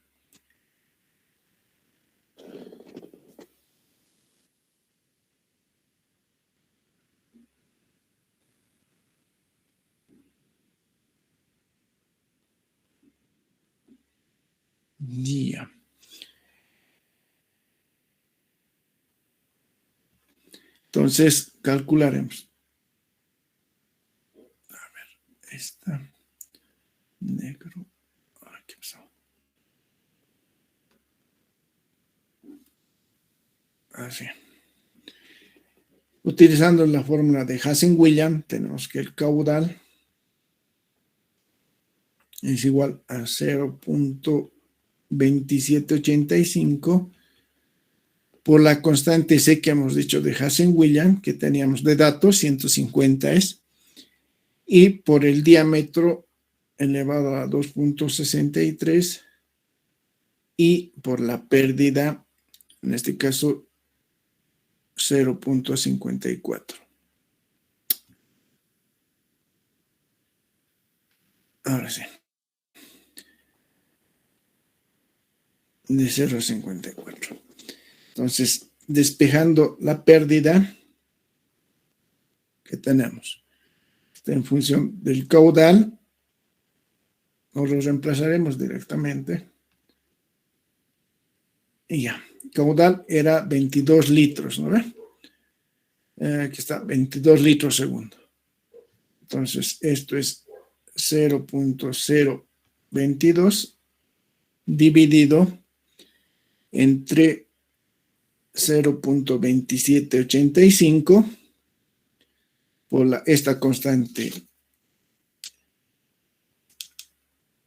Ya. Entonces, calcularemos. A ver, esta. Negro. ¿Qué pasó? Así. Utilizando la fórmula de Hazen-Williams, tenemos que el caudal es igual a 0.2785 por la constante C que hemos dicho de Hazen-Williams, que teníamos de datos, 150 es, y por el diámetro elevado a 2.63 y por la pérdida, en este caso, 0.54. Ahora sí. De 0.54. Entonces, despejando la pérdida que tenemos, está en función del caudal, nos lo reemplazaremos directamente. Y ya, caudal era 22 litros, ¿no ve? Aquí está, 22 litros segundo. Entonces, esto es 0.022 dividido entre 0.2785 por esta constante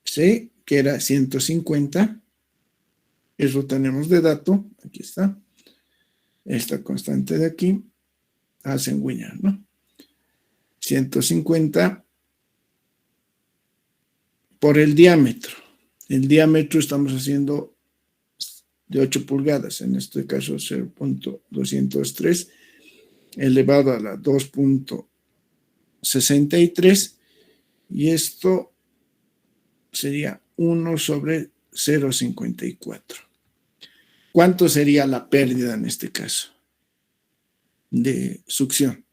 C, que era 150. Eso tenemos de dato. Aquí está. Esta constante de aquí. Hazen-Williams, ¿no? 150 por el diámetro. El diámetro estamos haciendo de 8 pulgadas, en este caso 0.203 elevado a la 2.63 y esto sería 1 sobre 0.54. ¿Cuánto sería la pérdida en este caso de succión?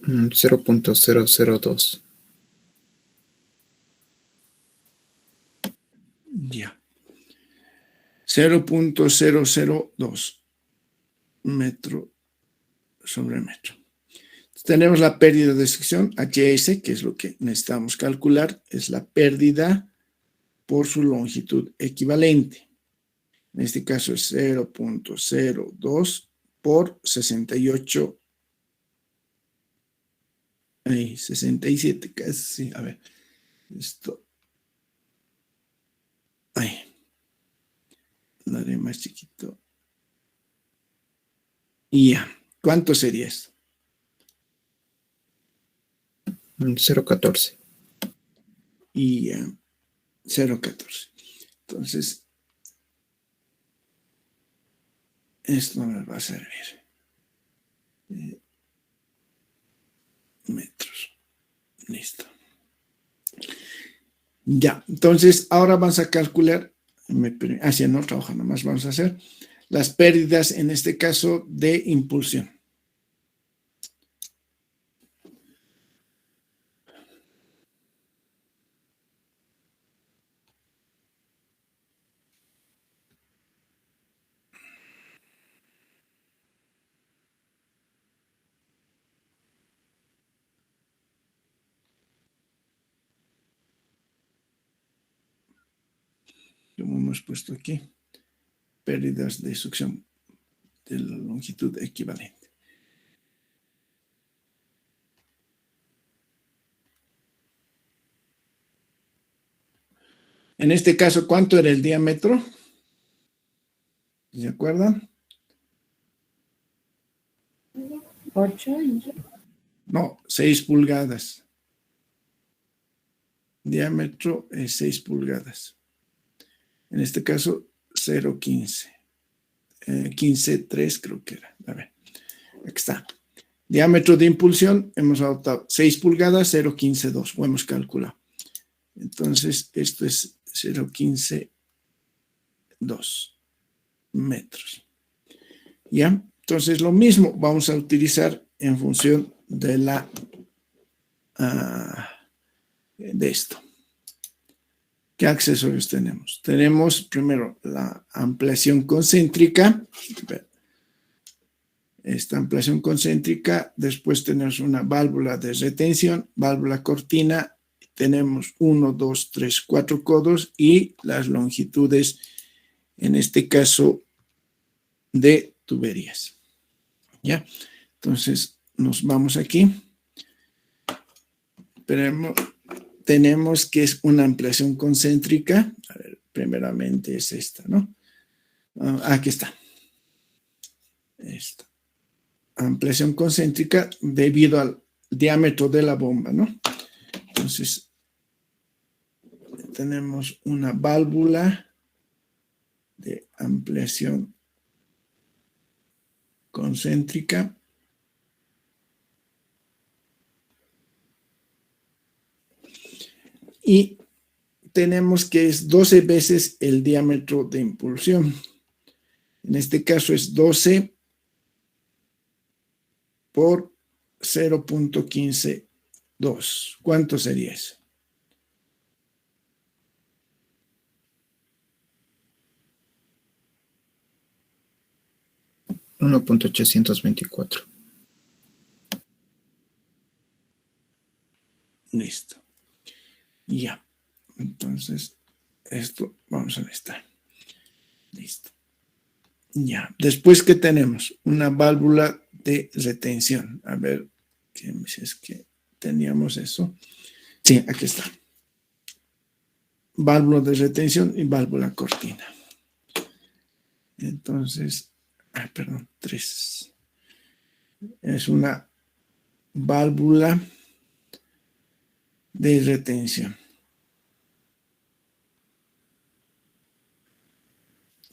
Mm, 0.002. Ya. 0.002 metro sobre metro. Tenemos la pérdida de sección, HS, que es lo que necesitamos calcular, es la pérdida por su longitud equivalente. En este caso es 0.02 por 68, 67, casi, a ver, esto, lo haré más chiquito. Y ya, ¿cuánto sería esto? 0.14. Y 0.14. Entonces, Esto me va a servir. Metros. Listo. Ya, entonces ahora vamos a calcular, hacia en otra hoja nomás vamos a hacer las pérdidas, en este caso de impulsión. Como hemos puesto aquí, pérdidas de succión de la longitud equivalente. En este caso, ¿cuánto era el diámetro? ¿Se acuerdan? 8. No, 6 pulgadas. Diámetro es 6 pulgadas. En este caso, 0,15. 15,3 creo que era. A ver, aquí está. Diámetro de impulsión, hemos adoptado 6 pulgadas, 0,15,2. Hemos calculado. Entonces, esto es 0,15,2 metros. ¿Ya? Entonces, lo mismo vamos a utilizar en función de la de esto. ¿Qué accesorios tenemos? Tenemos primero la ampliación concéntrica. Esta ampliación concéntrica, después tenemos una válvula de retención, válvula cortina, tenemos 1, 2, 3, 4 codos y las longitudes, en este caso, de tuberías. ¿Ya? Entonces, nos vamos aquí. Tenemos que es una ampliación concéntrica. A ver, primeramente es esta, ¿no? Aquí está. Esta. Ampliación concéntrica debido al diámetro de la bomba, ¿no? Entonces, tenemos una válvula de ampliación concéntrica. Y tenemos que es 12 veces el diámetro de impulsión. En este caso es 12 por 0,15,2. ¿Cuánto sería eso? $1.824. Listo. Ya. Entonces, esto vamos a necesitar. Listo. Ya. Después, ¿qué tenemos? Una válvula de retención. A ver, si es que teníamos eso. Sí, aquí está. Válvula de retención y válvula cortina. Entonces, perdón, 3. Es una válvula de retención.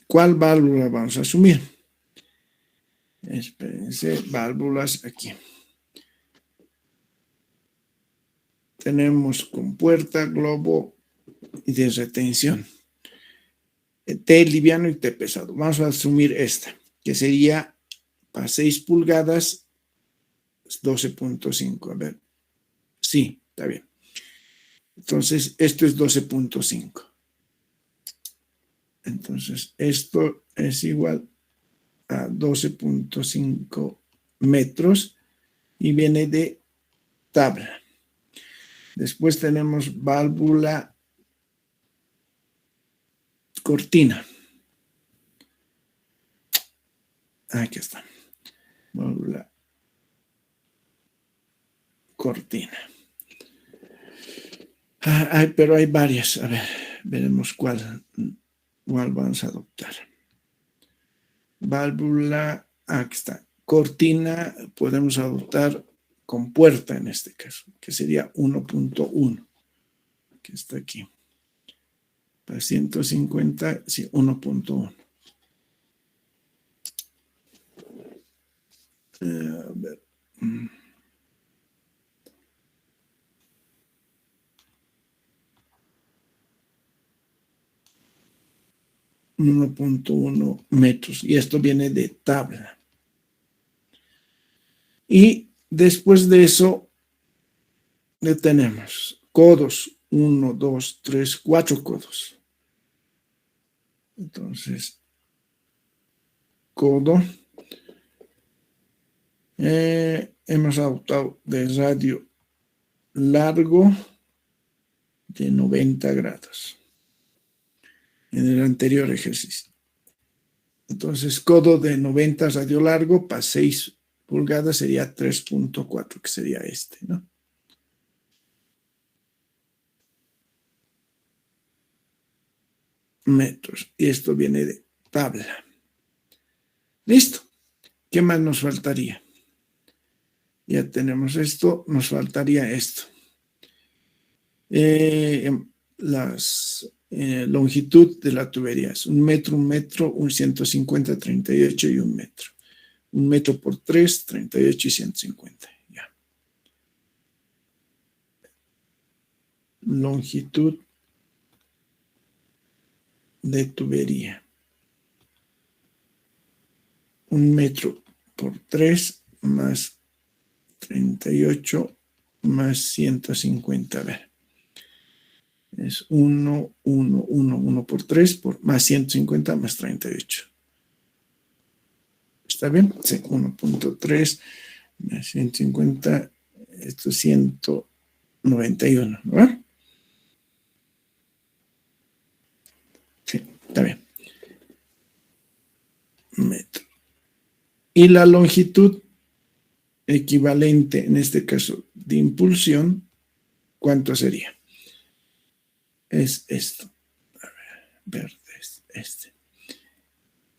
¿Cuál válvula vamos a asumir? Espérense, válvulas aquí. Tenemos compuerta, globo y de retención. T liviano y T pesado. Vamos a asumir esta, que sería para 6 pulgadas, 12,5. A ver. Sí, está bien. Entonces, esto es 12,5. Entonces, esto es igual a 12,5 metros y viene de tabla. Después tenemos válvula cortina. Aquí está. Válvula cortina. Pero hay varias. A ver, veremos cuál vamos a adoptar. Válvula, aquí está. Cortina, podemos adoptar con puerta en este caso, que sería 1,1. Que está aquí. Para 150, sí, 1,1. A ver. 1.1 metros. Y esto viene de tabla. Y después de eso, le tenemos codos. 1, 2, 3, 4 codos. Entonces, codo. Hemos adoptado de radio largo de 90 grados en el anterior ejercicio. Entonces, codo de 90 radio largo para 6 pulgadas sería 3.4, que sería este, ¿no? Metros. Y esto viene de tabla. Listo. ¿Qué más nos faltaría? Ya tenemos esto, nos faltaría esto. Longitud de la tubería es 1 metro, un 150, 38 y 1 metro. 1 metro por 3, 38 y 150. Ya. Longitud de tubería. 1 metro por 3 más 38 más 150. A ver. Es 1 por 3 más 150 más 38. ¿Está bien? Sí, 1.3 más 150, esto es 191, ¿no? Sí, está bien. Metro. Y la longitud equivalente, en este caso, de impulsión, ¿cuánto sería? Es esto. A ver, verde es este.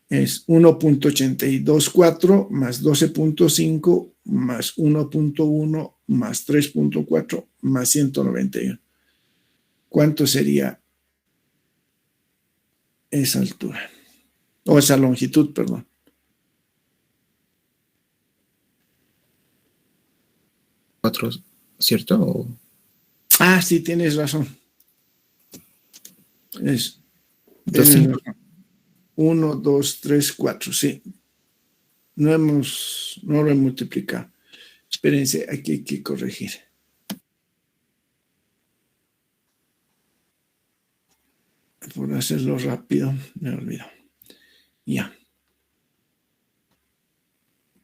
Es 1.824 más 12.5 más 1.1 más 3.4 más 191. ¿Cuánto sería esa altura? O esa longitud, perdón. ¿Cierto? Ah, sí, tienes razón. Es 1, 2, 3, 4, sí. No lo he multiplicado. Espérense, aquí hay que corregir. Por hacerlo rápido, me olvidó. Ya.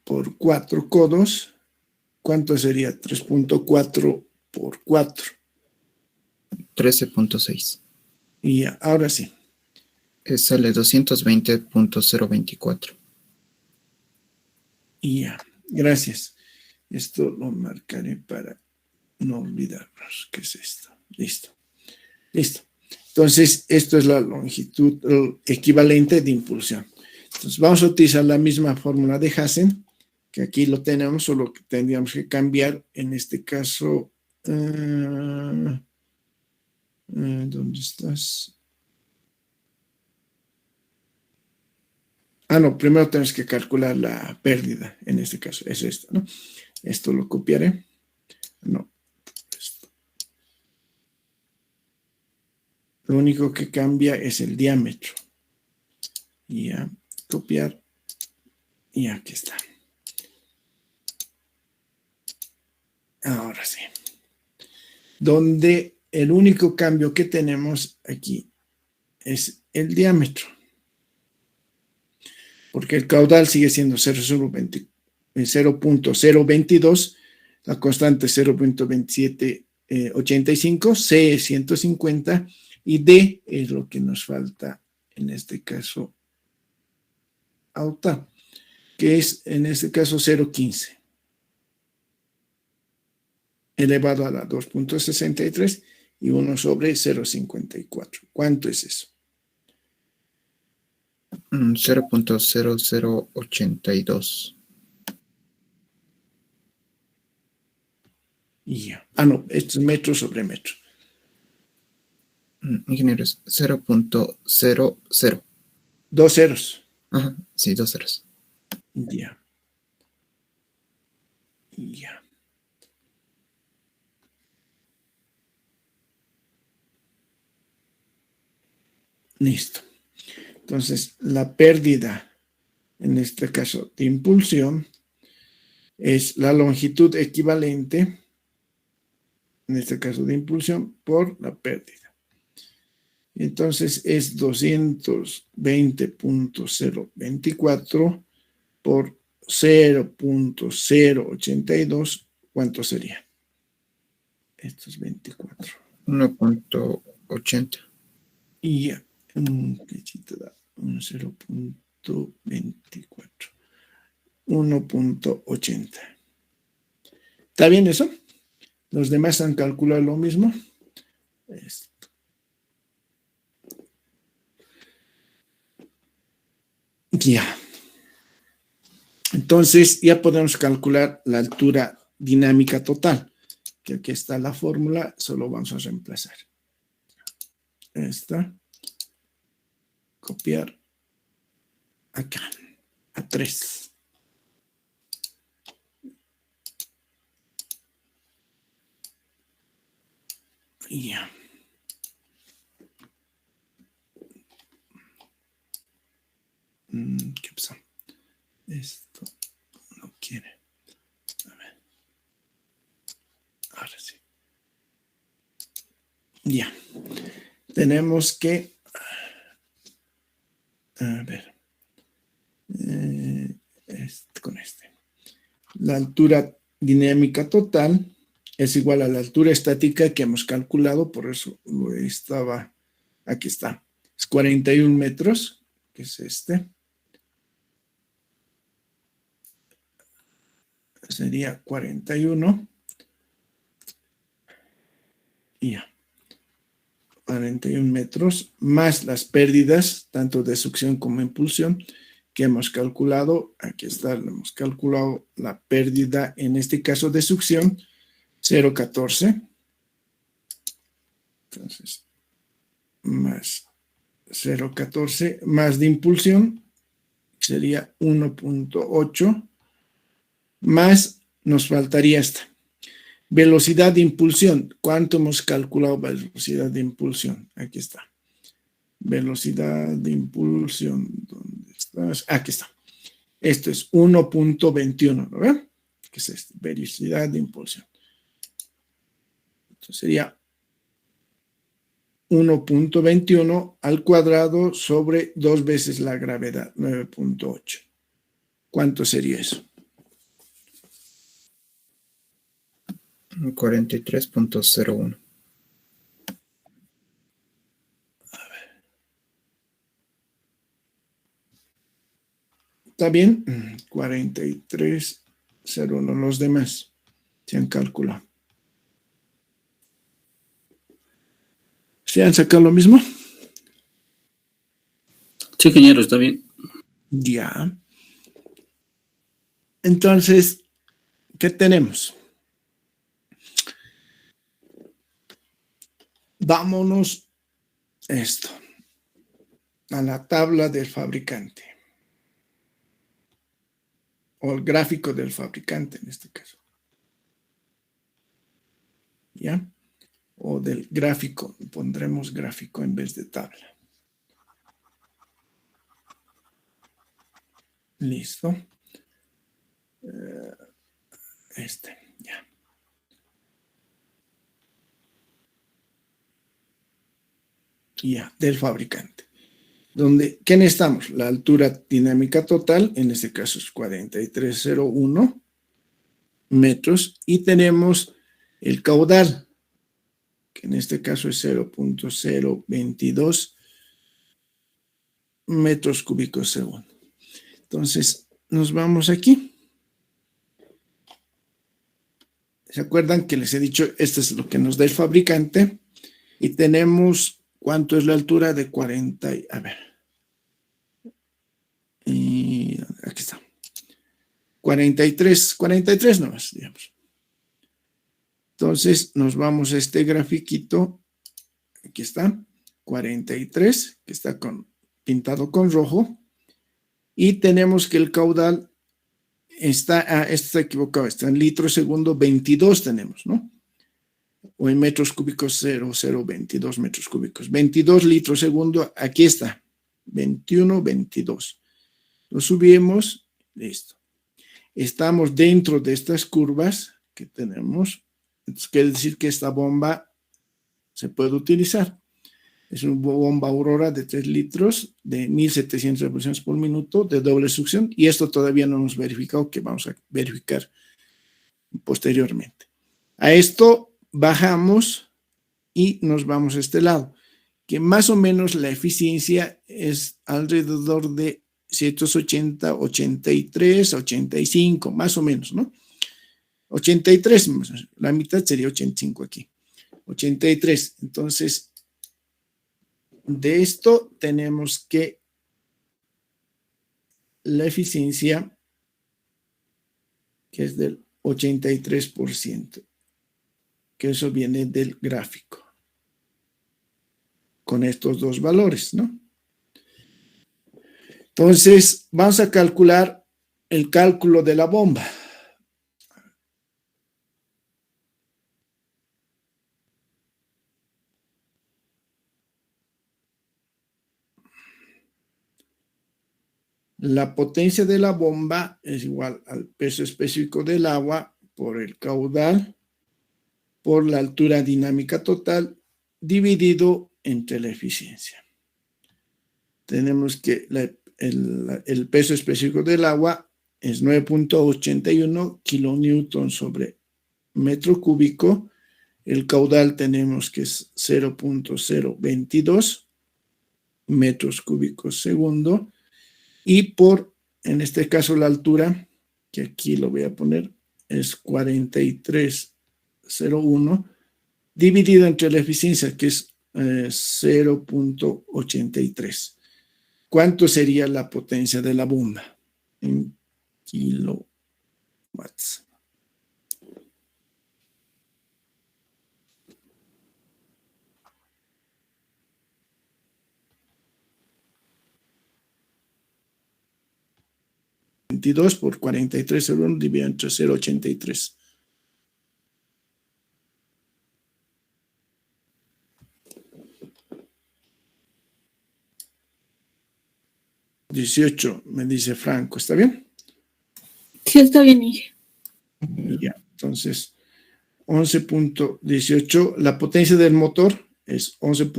Por 4 codos, ¿cuánto sería? 3.4 por 4. 13.6. Y ya, ahora sí. Sale 220.024. Y ya, gracias. Esto lo marcaré para no olvidarnos. ¿Qué es esto? Listo. Listo. Entonces, esto es la longitud equivalente de impulsión. Entonces, vamos a utilizar la misma fórmula de Hassen, que aquí lo tenemos, solo que tendríamos que cambiar, en este caso, ¿dónde estás? No, primero tenemos que calcular la pérdida, en este caso, es esto, ¿no? Esto lo copiaré. No, esto. Lo único que cambia es el diámetro. Y ya, copiar. Y aquí está. Ahora sí. Donde el único cambio que tenemos aquí es el diámetro. Porque el caudal sigue siendo 0.022, la constante 0.2785, C es 150 y D es lo que nos falta en este caso auta, que es en este caso 0.15 elevado a la 2.63 y 1 sobre 0.54. ¿Cuánto es eso? 0.0082. Y ya. No, esto es metro sobre metro. Ingenieros, 0.00. 2 ceros. Ajá, sí, 2 ceros. Ya. Ya. Listo. Entonces, la pérdida, en este caso de impulsión, es la longitud equivalente, en este caso de impulsión, por la pérdida. Entonces, es 220.024 por 0.082. ¿Cuánto sería? Esto es 24. 1.80. Y ya, ¿qué da? Un 0.24. 1.80. ¿Está bien eso? Los demás han calculado lo mismo. Esto. Ya. Entonces, ya podemos calcular la altura dinámica total. Que aquí está la fórmula, solo vamos a reemplazar. Esta. Copiar. Acá. A 3. Ya. ¿Qué pasó? Esto no quiere. A ver. Ahora sí. Ya. Tenemos que... A ver. Con este. La altura dinámica total es igual a la altura estática que hemos calculado, por eso lo estaba... Aquí está. Es 41 metros, que es este. Sería 41. Y ya. 41 metros, más las pérdidas, tanto de succión como impulsión, que hemos calculado. Aquí está, hemos calculado la pérdida, en este caso de succión, 0.14. Entonces, más 0.14, más de impulsión, sería 1.8, más nos faltaría esta. Velocidad de impulsión. ¿Cuánto hemos calculado velocidad de impulsión? Aquí está. Velocidad de impulsión. ¿Dónde estás? Aquí está. Esto es 1.21, ¿no ven? ¿Qué es esto? Velocidad de impulsión. Entonces sería 1.21 al cuadrado sobre 2 veces la gravedad, 9.8. ¿Cuánto sería eso? 43.01. ¿Está bien? 43.01. Los demás se han calculado. ¿Se han sacado lo mismo? Sí, ingeniero, está bien. Ya. Entonces, ¿qué tenemos? Vámonos esto a la tabla del fabricante o el gráfico del fabricante en este caso. ¿Ya? O del gráfico, pondremos gráfico en vez de tabla. Listo. Ya. Ya, del fabricante. ¿Qué necesitamos? La altura dinámica total, en este caso es 43.01 metros, y tenemos el caudal, que en este caso es 0.022 metros cúbicos segundo. Entonces, nos vamos aquí. ¿Se acuerdan que les he dicho, esto es lo que nos da el fabricante? Y tenemos, ¿cuánto es la altura de 40? A ver. Y aquí está. 43 nomás, digamos. Entonces, nos vamos a este grafiquito. Aquí está. 43, que está pintado con rojo. Y tenemos que el caudal esto está equivocado, está en litros segundo 22 tenemos, ¿no? O en metros cúbicos 0,022 metros cúbicos. 22 litros segundo, aquí está, 21, 22. Lo subimos, listo. Estamos dentro de estas curvas que tenemos, entonces quiere decir que esta bomba se puede utilizar. Es una bomba Aurora de 3 litros, de 1.700 revoluciones por minuto, de doble succión, y esto todavía no hemos verificado, que vamos a verificar posteriormente. A esto bajamos y nos vamos a este lado, que más o menos la eficiencia es alrededor de 180, 83, 85, más o menos, ¿no? 83, la mitad sería 85 aquí. 83, entonces, de esto tenemos que la eficiencia, que es del 83%, que eso viene del gráfico, con estos dos valores, ¿no? Entonces, vamos a calcular el cálculo de la bomba. La potencia de la bomba es igual al peso específico del agua por el caudal, por la altura dinámica total, dividido entre la eficiencia. Tenemos que el peso específico del agua es 9.81 kilonewton sobre metro cúbico. El caudal tenemos que es 0.022 metros cúbicos segundo. Y en este caso, la altura, que aquí lo voy a poner, es 43.01, dividido entre la eficiencia, que es 0.83. ¿Cuánto sería la potencia de la bomba? En kilowatts. Por 43.01 dividido entre 0.83. $18, me dice Franco, ¿está bien? Sí, está bien, Inge. Ya, entonces 11.18, la potencia del motor es 11.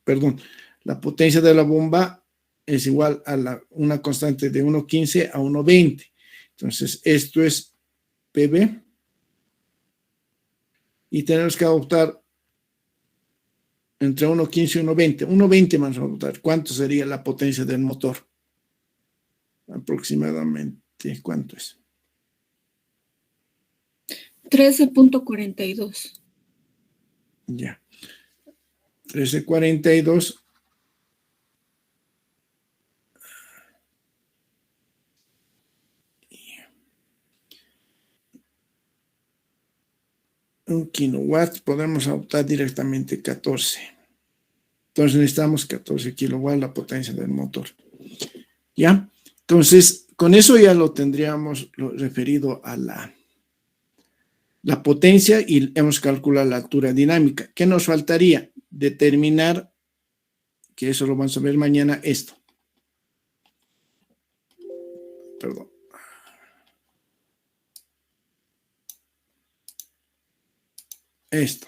Perdón, la potencia de la bomba es igual a una constante de 1.15 a 1.20. Entonces, esto es PB. Y tenemos que adoptar entre 1.15 y 1.20. 1.20 más a adoptar. ¿Cuánto sería la potencia del motor? Aproximadamente, ¿cuánto es? 13.42. Ya. 13.42. Un kilowatt, podemos adoptar directamente 14. Entonces necesitamos 14 kilowatts la potencia del motor. ¿Ya? Entonces, con eso ya lo tendríamos referido a la potencia y hemos calculado la altura dinámica. ¿Qué nos faltaría? Determinar, que eso lo vamos a ver mañana, esto. Perdón. Esto.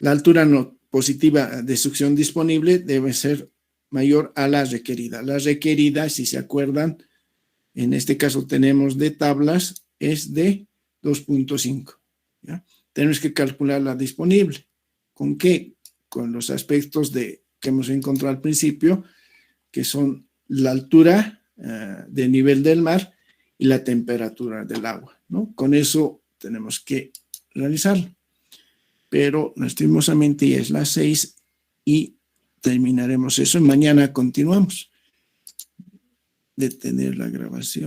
La altura no positiva de succión disponible debe ser mayor a la requerida. La requerida, si se acuerdan, en este caso tenemos de tablas, es de 2.5. Tenemos que calcular la disponible. ¿Con qué? Con los aspectos que hemos encontrado al principio, que son la altura de nivel del mar y la temperatura del agua, ¿no? Con eso tenemos que realizarlo. Pero lastimosamente ya es las 6 y terminaremos eso. Mañana continuamos. Detener la grabación.